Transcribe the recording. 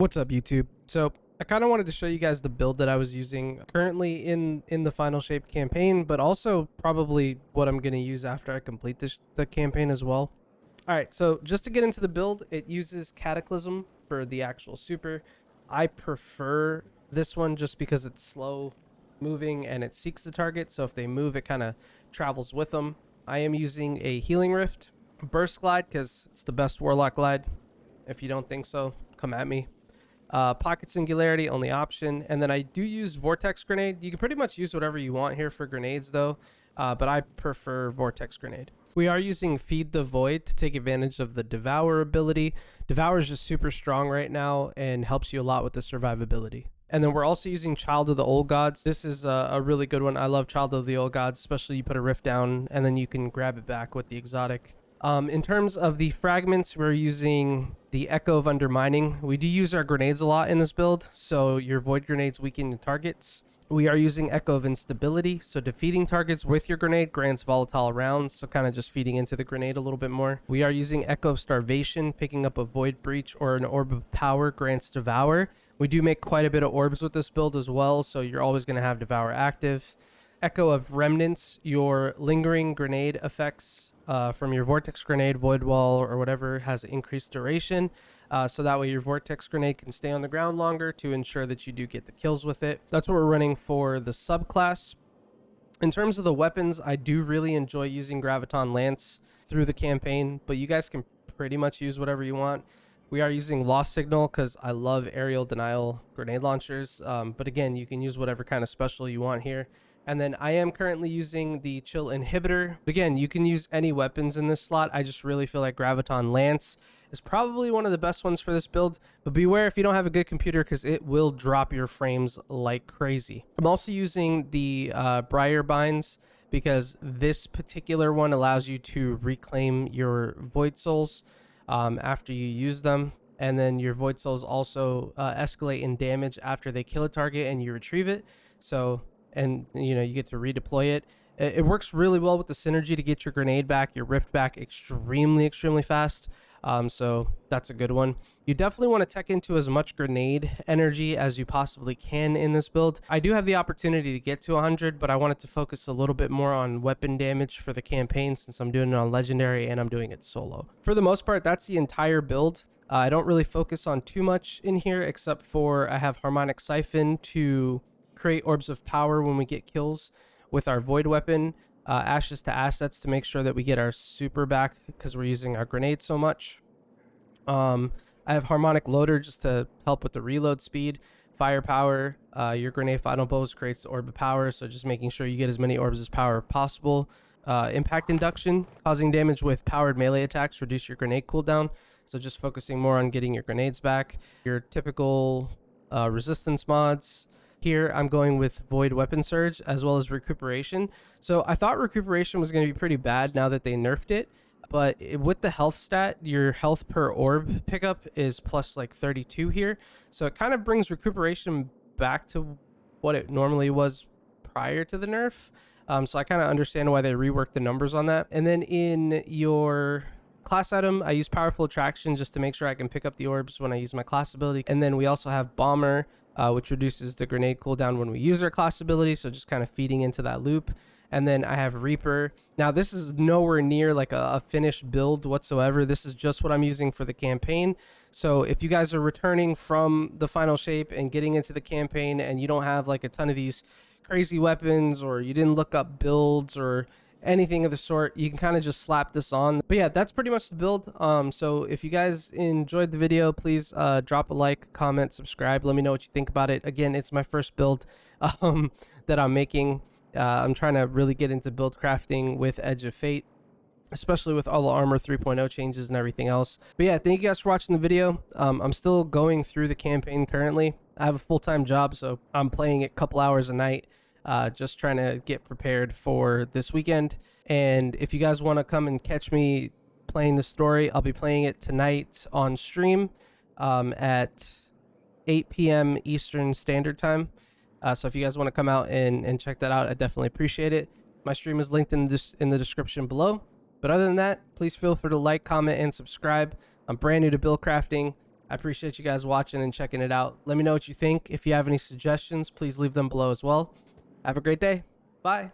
What's up, YouTube? So I kind of wanted to show you guys the build that I was using currently in the Final Shape campaign, but also probably what I'm going to use after I complete the campaign as well. All right, so just to get into the build, it uses Cataclysm for the actual super. I prefer this one just because it's slow moving and it seeks the target, so if they move, it kind of travels with them. I am using a Healing Rift Burst Glide because it's the best Warlock Glide. If you don't think so, come at me. Pocket Singularity, only option. And then I do use Vortex Grenade. You can pretty much use whatever you want here for grenades though, but I prefer Vortex Grenade. We are using Feed the Void to take advantage of the Devour ability. Devour is just super strong right now and helps you a lot with the survivability. And then we're also using Child of the Old Gods. This is a really good one. I love Child of the Old Gods, especially you put a rift down and then you can grab it back with the exotic. In terms of the fragments, we're using the Echo of Undermining. We do use our grenades a lot in this build, so your void grenades weaken your targets. We are using Echo of Instability, so defeating targets with your grenade grants volatile rounds, so kind of just feeding into the grenade a little bit more. We are using Echo of Starvation, picking up a Void Breach or an Orb of Power grants Devour. We do make quite a bit of orbs with this build as well, so you're always going to have Devour active. Echo of Remnants, your lingering grenade effects from your Vortex Grenade, Void Wall, or whatever has increased duration. So that way your Vortex Grenade can stay on the ground longer to ensure that you do get the kills with it. That's what we're running for the subclass. In terms of the weapons, I do really enjoy using Graviton Lance through the campaign, but you guys can pretty much use whatever you want. We are using Lost Signal because I love aerial denial grenade launchers. But again, you can use whatever kind of special you want here. And then I am currently using the Chill Inhibitor. Again, you can use any weapons in this slot. I just really feel like Graviton Lance is probably one of the best ones for this build. But beware if you don't have a good computer because it will drop your frames like crazy. I'm also using the Briar Binds because this particular one allows you to reclaim your Void Souls after you use them. And then your Void Souls also escalate in damage after they kill a target and you retrieve it. So... and you know, you get to redeploy it. It works really well with the synergy to get your grenade back, your rift back extremely fast. So that's a good one. You definitely want to tech into as much grenade energy as you possibly can in this build. I do have the opportunity to get to 100, but I wanted to focus a little bit more on weapon damage for the campaign since I'm doing it on legendary and I'm doing it solo. For the most part, that's the entire build. I don't really focus on too much in here except for I have Harmonic Siphon to create orbs of power when we get kills with our void weapon, ashes to assets to make sure that we get our super back because we're using our grenade so much. I have harmonic loader just to help with the reload speed. Firepower, your grenade final bows creates the orb of power, so just making sure you get as many orbs as power as possible. Impact induction, causing damage with powered melee attacks, reduce your grenade cooldown, so just focusing more on getting your grenades back. Your typical resistance mods. Here I'm going with Void Weapon Surge as well as Recuperation. So I thought Recuperation was going to be pretty bad now that they nerfed it, but with the health stat, your health per orb pickup is plus like 32 here. So it kind of brings Recuperation back to what it normally was prior to the nerf. So I kind of understand why they reworked the numbers on that. And then in your class item, I use Powerful Attraction just to make sure I can pick up the orbs when I use my class ability. And then we also have Bomber, which reduces the grenade cooldown when we use our class ability, so just kind of feeding into that loop. And then I have Reaper. Now this is nowhere near like a finished build whatsoever. This is just what I'm using for the campaign. So if you guys are returning from the Final Shape and getting into the campaign and you don't have like a ton of these crazy weapons, or you didn't look up builds or anything of the sort, you can kind of just slap this on. But yeah, that's pretty much the build. So if you guys enjoyed the video, please drop a like, comment, subscribe, let me know what you think about it. Again, it's my first build that I'm making. I'm trying to really get into build crafting with Edge of Fate, especially with all the Armor 3.0 changes and everything else. But yeah, thank you guys for watching the video. I'm still going through the campaign currently. I have a full-time job, so I'm playing it a couple hours a night. Just trying to get prepared for this weekend. And if you guys want to come and catch me playing the story, I'll be playing it tonight on stream at 8 p.m. Eastern Standard Time. So if you guys want to come out and check that out, I definitely appreciate it. My stream is linked in the description below. But other than that, please feel free to like, comment, and subscribe. I'm brand new to build crafting. I appreciate you guys watching and checking it out. Let me know what you think. If you have any suggestions, please leave them below as well. Have a great day. Bye.